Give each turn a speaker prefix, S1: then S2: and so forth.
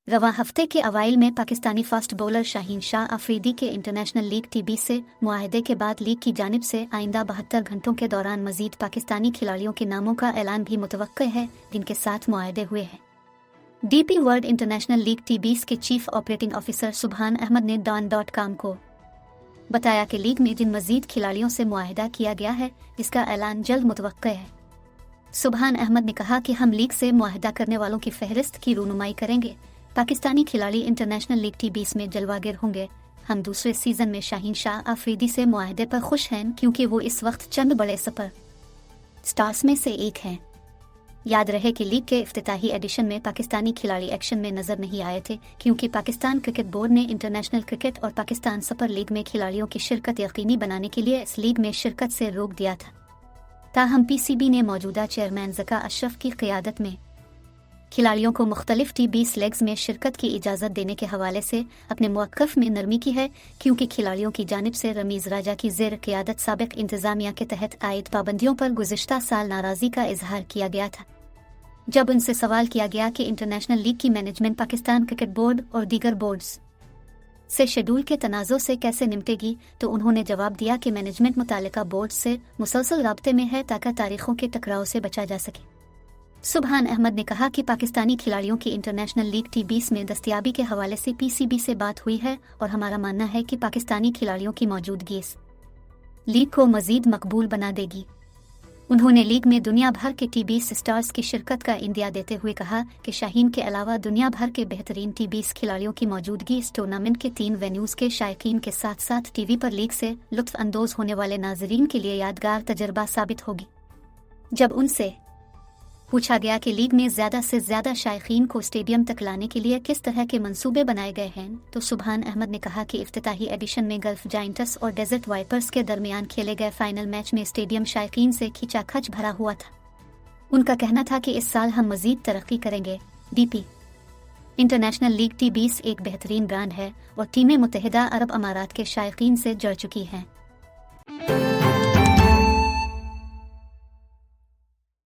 S1: रवा हफ्ते के अवाइल में पाकिस्तानी फास्ट बॉलर शाहीन शाह अफरीदी के इंटरनेशनल लीग टीबी से मुआहदे के बाद लीग की जानिब से आइंदा 72 घंटों के दौरान मजीद पाकिस्तानी खिलाड़ियों के नामों का ऐलान भी मुतवक्के है जिनके साथ मुआहदे हुए हैं। डीपी वर्ल्ड इंटरनेशनल लीग टीबीस के चीफ ऑपरेटिंग ऑफिसर सुबहान अहमद ने डॉन.com को बताया कि लीग में जिन मजीद खिलाड़ियों से मुआहदा किया गया है जिसका ऐलान जल्द मुतवक्के है। सुबहान अहमद ने कहा कि हम लीग से मुआहदा करने वालों की फहरिस्त की रूनुमाई करेंगे। पाकिस्तानी खिलाड़ी इंटरनेशनल लीग टीबीस में जलवागर होंगे। हम दूसरे सीजन में शाहीन शाह अफरीदी से मुआहदे पर खुश हैं क्योंकि वो इस वक्त चंद बड़े सुपर स्टार्स में से एक हैं। याद रहे कि लीग के इफ्तिताही एडिशन में पाकिस्तानी खिलाड़ी एक्शन में नजर नहीं आए थे क्योंकि पाकिस्तान क्रिकेट बोर्ड ने इंटरनेशनल क्रिकेट और पाकिस्तान सुपर लीग में खिलाड़ियों की शिरकत यकीनी बनाने के लिए इस लीग में शिरकत से रोक दिया था। ताहम पीसीबी ने मौजूदा चेयरमैन ज़का अशरफ की क़ियादत में खिलाड़ियों को मुख्तलिफ टी20 लेग्स में शिरकत की इजाज़त देने के हवाले से अपने मौक़िफ़ में नरमी की है क्योंकि खिलाड़ियों की जानिब से रमीज़ राजा की ज़ेर क़ियादत साबिक़ इंतज़ामिया के तहत आयद पाबंदियों पर गुज़िश्ता साल नाराज़गी का इजहार किया गया था। जब उनसे सवाल किया गया कि इंटरनेशनल लीग की मैनेजमेंट पाकिस्तान क्रिकेट बोर्ड और दीगर बोर्ड्स से शेड्यूल के तनाज़ों से कैसे निपटेगी, तो उन्होंने जवाब दिया कि मैनेजमेंट मुतालिका बोर्ड से मुसलसल राब्ते में है ताकि तारीखों के टकराव से बचा जा सके। सुबहान अहमद ने कहा कि पाकिस्तानी खिलाड़ियों की इंटरनेशनल लीग टी20 में दस्तयाबी के हवाले से पीसीबी से बात हुई है और हमारा मानना है कि पाकिस्तानी खिलाड़ियों की मौजूदगी इस लीग को मजीद मकबूल बना देगी। उन्होंने लीग में दुनिया भर के टी20 स्टार्स की शिरकत का इंदिया देते हुए कहा कि शाहीन के अलावा दुनिया भर के बेहतरीन टी20 खिलाड़ियों की मौजूदगी इस टूर्नामेंट के 3 वेन्यूज़ के शायकीन के साथ साथ टीवी पर लीग से लुत्फ़ अंदोज़ होने वाले नाजरीन के लिए यादगार तजर्बा साबित होगी। जब उनसे पूछा गया कि लीग में ज़्यादा से ज़्यादा शायकीन को स्टेडियम तक लाने के लिए किस तरह के मंसूबे बनाए गए हैं, तो सुबहान अहमद ने कहा कि इफ्तिताही एडिशन में गल्फ जायंट्स और डेजर्ट वाइपर्स के दरमियान खेले गए फाइनल मैच में स्टेडियम शायकीन से खिंचाखच भरा हुआ था। उनका कहना था कि इस साल हम मज़ीद तरक्की करेंगे। डीपी इंटरनेशनल लीग टी20 एक बेहतरीन ब्रांड है और टीमें मुत्तहिदा अरब अमारात के शायकीन से जुड़ चुकी हैं।